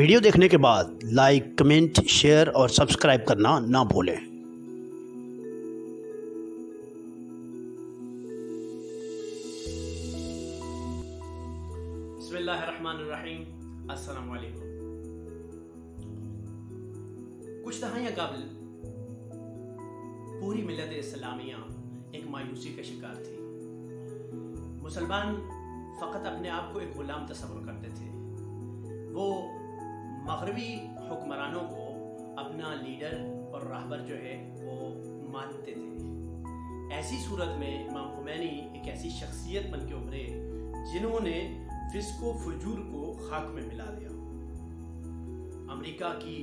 Video دیکھنے کے بعد لائک، کمنٹ، شیئر اور سبسکرائب کرنا نہ بھولیں۔ بسم اللہ الرحمن الرحیم۔ السلام علیکم۔ کچھ دہائیاں قبل پوری ملت اسلامیہ ایک مایوسی کا شکار تھی۔ مسلمان فقط اپنے آپ کو ایک غلام تصور کرتے تھے۔ وہ مغربی حکمرانوں کو اپنا لیڈر اور راہبر جو ہے وہ مانتے تھے۔ ایسی صورت میں امام خمینی ایک ایسی شخصیت بن کے ابھرے جنہوں نے فسق و فجور کو خاک میں ملا دیا۔ امریکہ کی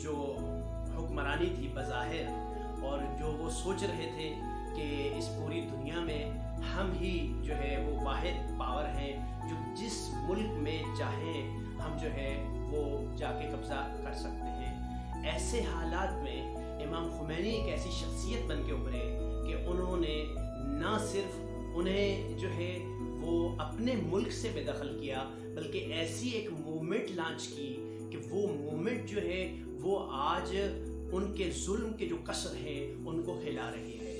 جو حکمرانی تھی بظاہر، اور جو وہ سوچ رہے تھے کہ اس پوری دنیا میں ہم ہی جو ہے وہ واحد پاور ہیں جو جس ملک میں چاہیں ہم جو ہے وہ جا کے قبضہ کر سکتے ہیں، ایسے حالات میں امام خمینی ایک ایسی شخصیت بن کے ابھرے کہ انہوں نے نہ صرف انہیں جو ہے وہ اپنے ملک سے بے دخل کیا، بلکہ ایسی ایک موومنٹ لانچ کی کہ وہ موومنٹ جو ہے وہ آج ان کے ظلم کے جو کسر ہیں ان کو ہلا رہی ہے۔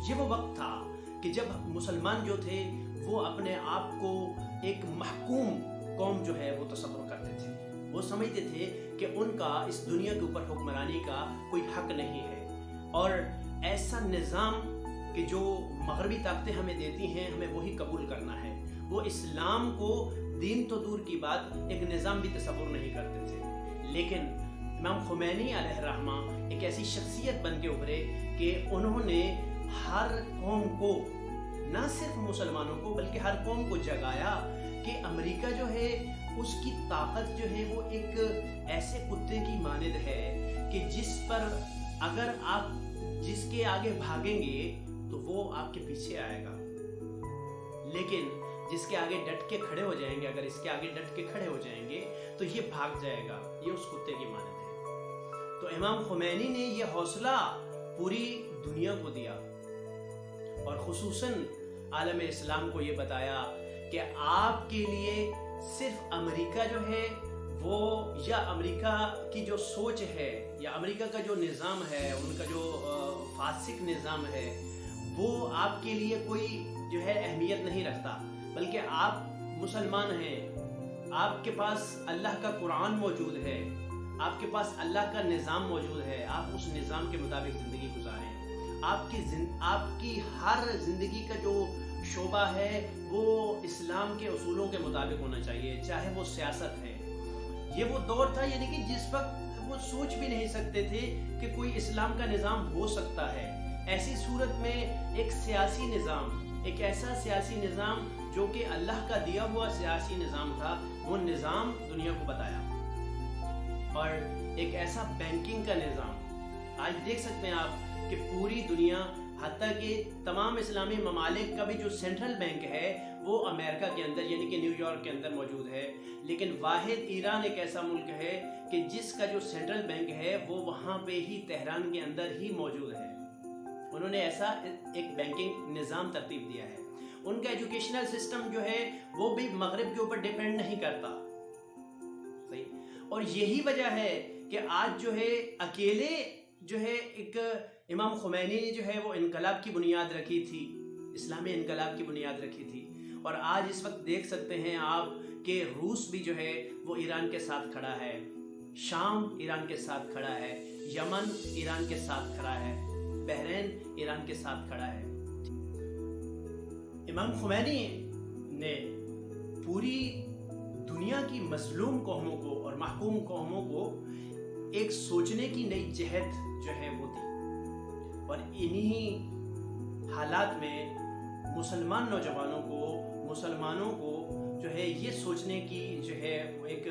یہ وہ وقت تھا کہ جب مسلمان جو تھے وہ اپنے آپ کو ایک محکوم قوم جو ہے وہ تصور کرتے تھے۔ وہ سمجھتے تھے کہ ان کا اس دنیا کے اوپر حکمرانی کا کوئی حق نہیں ہے، اور ایسا نظام کہ جو مغربی طاقتیں ہمیں دیتی ہیں ہمیں وہی قبول کرنا ہے۔ وہ اسلام کو دین تو دور کی بات ایک نظام بھی تصور نہیں کرتے تھے۔ لیکن امام خمینی علیہ الرحمہ ایک ایسی شخصیت بن کے ابھرے کہ انہوں نے ہر قوم کو، نہ صرف مسلمانوں کو بلکہ ہر قوم کو جگایا کہ امریکہ جو ہے اس کی طاقت جو ہے وہ ایک ایسے کتے کی مانند ہے کہ جس پر اگر آپ جس کے آگے بھاگیں گے تو وہ آپ کے پیچھے آئے گا، لیکن جس کے آگے ڈٹ کے کھڑے ہو جائیں گے، اگر اس کے آگے ڈٹ کے کھڑے ہو جائیں گے تو یہ بھاگ جائے گا۔ یہ اس کتے کی مانند ہے۔ تو امام خمینی نے یہ حوصلہ پوری دنیا کو دیا، اور خصوصاً عالم اسلام کو یہ بتایا کہ آپ کے لیے صرف امریکہ جو ہے وہ، یا امریکہ کی جو سوچ ہے، یا امریکہ کا جو نظام ہے، ان کا جو فاسق نظام ہے، وہ آپ کے لیے کوئی جو ہے اہمیت نہیں رکھتا، بلکہ آپ مسلمان ہیں، آپ کے پاس اللہ کا قرآن موجود ہے، آپ کے پاس اللہ کا نظام موجود ہے، آپ اس نظام کے مطابق زندگی گزاریں۔ آپ کی ہر زندگی کا جو شعبہ ہے وہ اسلام کے اصولوں کے مطابق ہونا چاہیے، چاہے وہ سیاست ہے۔ یہ وہ دور تھا یعنی کہ جس وقت وہ سوچ بھی نہیں سکتے تھے کہ کوئی اسلام کا نظام ہو سکتا ہے۔ ایسی صورت میں ایک سیاسی نظام، ایک ایسا سیاسی نظام جو کہ اللہ کا دیا ہوا سیاسی نظام تھا، وہ نظام دنیا کو بتایا۔ اور ایک ایسا بینکنگ کا نظام، آج دیکھ سکتے ہیں آپ کہ پوری دنیا، حتیٰ کہ تمام اسلامی ممالک کا بھی جو سینٹرل بینک ہے وہ امریکہ کے اندر یعنی کہ نیو یارک کے اندر موجود ہے، لیکن واحد ایران ایک ایسا ملک ہے کہ جس کا جو سینٹرل بینک ہے وہ وہاں پہ ہی تہران کے اندر ہی موجود ہے۔ انہوں نے ایسا ایک بینکنگ نظام ترتیب دیا ہے۔ ان کا ایجوکیشنل سسٹم جو ہے وہ بھی مغرب کے اوپر ڈیپینڈ نہیں کرتا، صحیح۔ اور یہی وجہ ہے کہ آج جو ہے اکیلے جو ہے ایک امام خمینی نے جو ہے وہ انقلاب کی بنیاد رکھی تھی، اسلامی انقلاب کی بنیاد رکھی تھی، اور آج اس وقت دیکھ سکتے ہیں آپ کہ روس بھی جو ہے وہ ایران کے ساتھ کھڑا ہے، شام ایران کے ساتھ کھڑا ہے، یمن ایران کے ساتھ کھڑا ہے، بحرین ایران کے ساتھ کھڑا ہے۔ امام خمینی نے پوری دنیا کی مظلوم قوموں کو اور محکوم قوموں کو ایک سوچنے کی نئی جہت جو ہے وہ دی، اور انہی حالات میں مسلمانوں کو جو ہے یہ سوچنے کی جو ہے ایک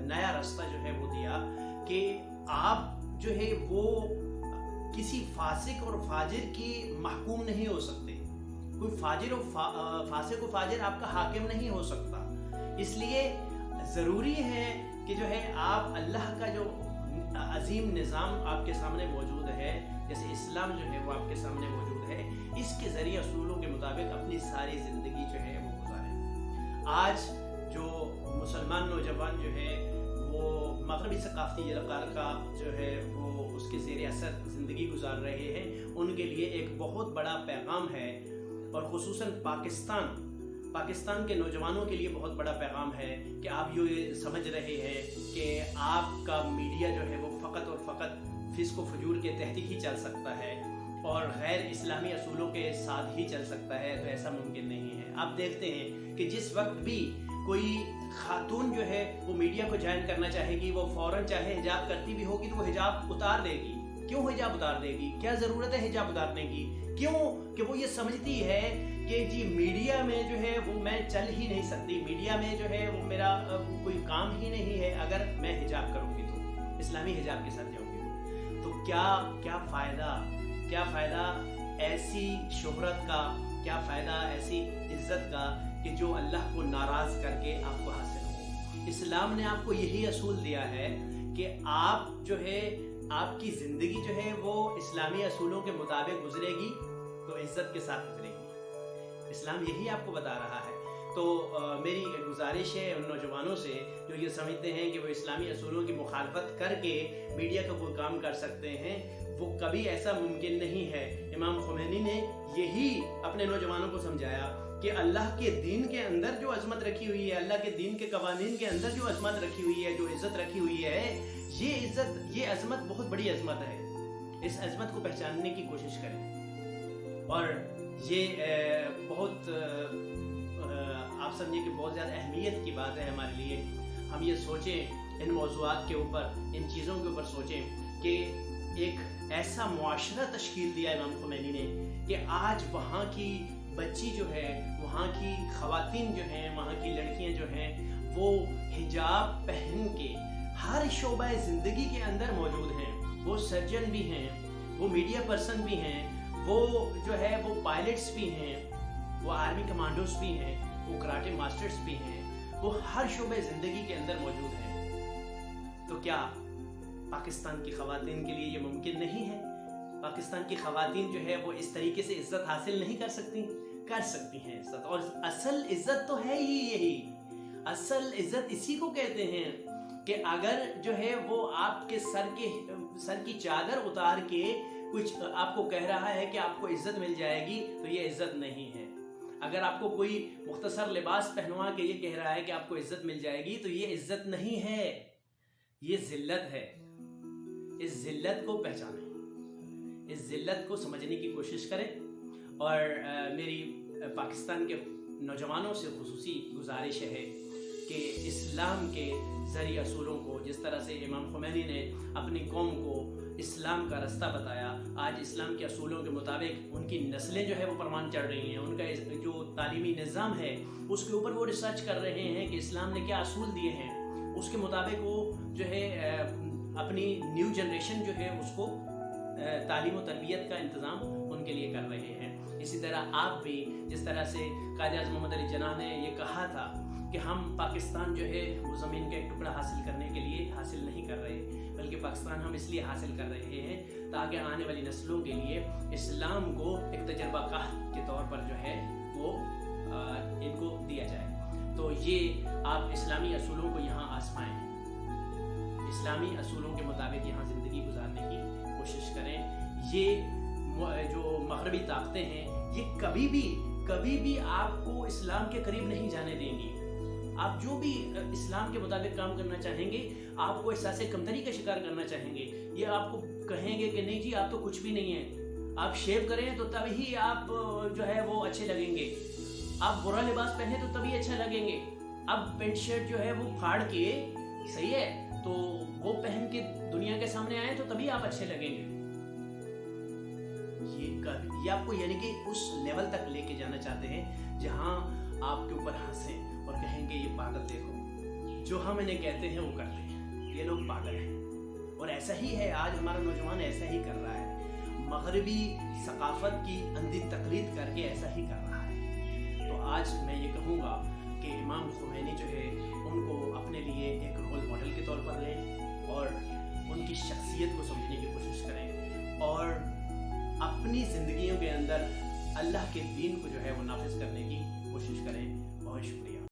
نیا راستہ جو ہے وہ دیا کہ آپ جو ہے وہ کسی فاسق اور فاجر کی محکوم نہیں ہو سکتے، کوئی فاسق و فاجر آپ کا حاکم نہیں ہو سکتا۔ اس لیے ضروری ہے کہ جو ہے آپ اللہ کا جو عظیم نظام آپ کے سامنے موجود ہے، جیسے اسلام جو ہے وہ آپ کے سامنے موجود ہے، اس کے ذریعے اصولوں کے مطابق اپنی ساری زندگی جو ہے وہ گزاریں۔ آج जो मुसलमान नौजवान जो है वो मगरबी सकाफ़ती रकार का जो है वो उसके ज़ेर असर ज़िंदगी गुजार रहे हैं, उनके लिए एक बहुत बड़ा पैगाम है। और ख़ुसूसन पाकिस्तान के नौजवानों के लिए बहुत बड़ा पैगाम है कि आप ये समझ रहे हैं कि आपका मीडिया जो है वो फ़कत और फ़कत फिस्क व फजूर के तहत ही चल सकता है और गैर इस्लामी असूलों के साथ ही चल सकता है, तो ऐसा मुमकिन नहीं है। आप देखते हैं कि जिस वक्त भी कोई खातून जो है वो मीडिया को ज्वाइन करना चाहेगी, वो फ़ौरन चाहे हिजाब करती भी होगी तो वो हिजाब उतार देगी। क्यों हिजाब उतार देगी? क्या ज़रूरत है हिजाब उतारने की? क्यों? कि वो ये समझती है कि जी मीडिया में जो है वो मैं चल ही नहीं सकती, मीडिया में जो है वो मेरा कोई काम ही नहीं है अगर मैं हिजाब करूँगी तो, इस्लामी हिजाब के साथ जाऊँगी तो क्या फ़ायदा ऐसी शोहरत का, क्या फ़ायदा ऐसी इज़्ज़त का कि जो अल्लाह को नाराज़ करके आपको हासिल हो। इस्लाम ने आपको यही असूल दिया है कि आप जो है आपकी ज़िंदगी जो है वो इस्लामी असूलों के मुताबिक गुजरेगी तो इज़्ज़त के साथ गुजरेगी। इस्लाम यही आपको बता रहा है। तो मेरी एक गुजारिश है उन नौजवानों से जो ये समझते हैं कि वो इस्लामी असूलों की मुखालफत करके मीडिया का कोई काम कर सकते हैं, वो कभी ऐसा मुमकिन नहीं है। इमाम खुमैनी ने यही अपने नौजवानों को समझाया कि अल्लाह के दीन के अंदर जो अज़मत रखी हुई है, अल्लाह के दीन के कवानीन के अंदर जो अज़मत रखी हुई है, जो इज़्ज़त रखी हुई है, ये अज़मत बहुत बड़ी अज़मत है। इस अज़मत को पहचानने की कोशिश करें। और ये बहुत आप समझिए कि बहुत ज़्यादा अहमियत की बात है हमारे लिए। हम ये सोचें इन मौज़ूआत के ऊपर, इन चीज़ों के ऊपर सोचें कि एक ऐसा मुआशरा तश्कील दिया इमाम खुमैनी ने कि आज वहाँ की बच्ची जो है, वहाँ की ख़वातीन जो हैं, वहाँ की लड़कियाँ जो हैं, वो हिजाब पहन के हर शोबा ज़िंदगी के अंदर मौजूद हैं। वो सर्जन भी हैं, वो मीडिया पर्सन भी हैं, वो जो है वो पायलट्स भी हैं, वो आर्मी कमांडोज भी हैं, वो कराटे मास्टर्स भी हैं, वो हर शोबे ज़िंदगी के अंदर मौजूद हैं। तो क्या पाकिस्तान की ख़वातीन के लिए ये मुमकिन नहीं है? पाकिस्तान की ख़वातीन जो है वो इस तरीके से इज़्ज़त हासिल नहीं कर सकती? कर सकती हैं इज़्ज़त। और असल इज़्ज़त तो है ही यही। असल इज़्ज़त इसी को कहते हैं कि अगर जो है वो आपके सर की चादर उतार के कुछ आपको कह रहा है कि आपको इज़्ज़त मिल जाएगी, तो ये इज़्ज़त नहीं है। अगर आपको कोई मुख्तसर लिबास पहनवा के ये कह रहा है कि आपको इज़्ज़त मिल जाएगी, तो ये इज़्ज़त नहीं है, ये ज़िल्लत है। इस ज़िल्लत को पहचानें, इस ज़िल्लत को समझने की कोशिश करें। और मेरी पाकिस्तान के नौजवानों से खुसूसी गुजारिश है कि इस्लाम के ज़रिए असूलों को, जिस तरह से इमाम खुमैनी ने अपनी कौम को इस्लाम का रास्ता बताया, आज इस्लाम के असूलों के मुताबिक उनकी नस्लें जो है वो परवान चढ़ रही हैं। उनका जो तालीमी निज़ाम है उसके ऊपर वो रिसर्च कर रहे हैं कि इस्लाम ने क्या असूल दिए हैं, उसके मुताबिक वो जो है अपनी न्यू जनरेशन जो है उसको तालीम और तरबियत का इंतज़ाम उनके लिए कर रहे हैं। इसी तरह आप भी, जिस तरह से कायद आज़म मोहम्मद अली जिन्नाह ने ये कहा था कि हम पाकिस्तान जो है वो ज़मीन का एक टुकड़ा हासिल करने के लिए हासिल नहीं कर रहे, बल्कि पाकिस्तान हम इसलिए हासिल कर रहे हैं ताकि आने वाली नस्लों के लिए इस्लाम को एक तजर्बागाह के तौर पर जो है वो इनको दिया जाए। तो ये आप इस्लामी असूलों को यहाँ आजमाएं, इस्लामी असूलों के मुताबिक यहाँ ज़िंदगी गुजारने की कोशिश करें। ये जो मगरबी ताकतें हैं ये कभी भी आपको इस्लाम के करीब नहीं जाने देंगी। आप जो भी इस्लाम के मुताबिक काम करना चाहेंगे, आपको एहसास कमतरी का शिकार करना चाहेंगे, ये आपको कहेंगे कि नहीं जी आप तो कुछ भी नहीं है, आप शेव करें तो तभी आप जो है वो अच्छे लगेंगे, आप बुरा लिबास पहने तो तभी अच्छा लगेंगे, अब पेंट शर्ट जो है वो फाड़ के सही है तो वो पहन के दुनिया के सामने आए तो तभी आप अच्छे लगेंगे। ये आपको यानी कि उस लेवल तक लेके जाना चाहते हैं जहां आपके ऊपर हंसें और कहेंगे ये पागल देखो, जो हम इन्हें कहते हैं वो करते हैं, ये लोग पागल हैं। और ऐसा ही है, आज हमारा नौजवान ऐसा ही कर रहा है, मगरबी सकाफत की अंधी तकलीद करके ऐसा ही कर रहा है। तो आज मैं ये कहूँगा कि इमाम खुमैनी जो है उनको अपने लिए एक रोल मॉडल के तौर पर लें और उनकी शख्सियत को समझने की कोशिश करें और अपनी ज़िंदगियों के अंदर अल्लाह के दीन को जो है वो नाफिज करने की कोशिश करें। बहुत शुक्रिया।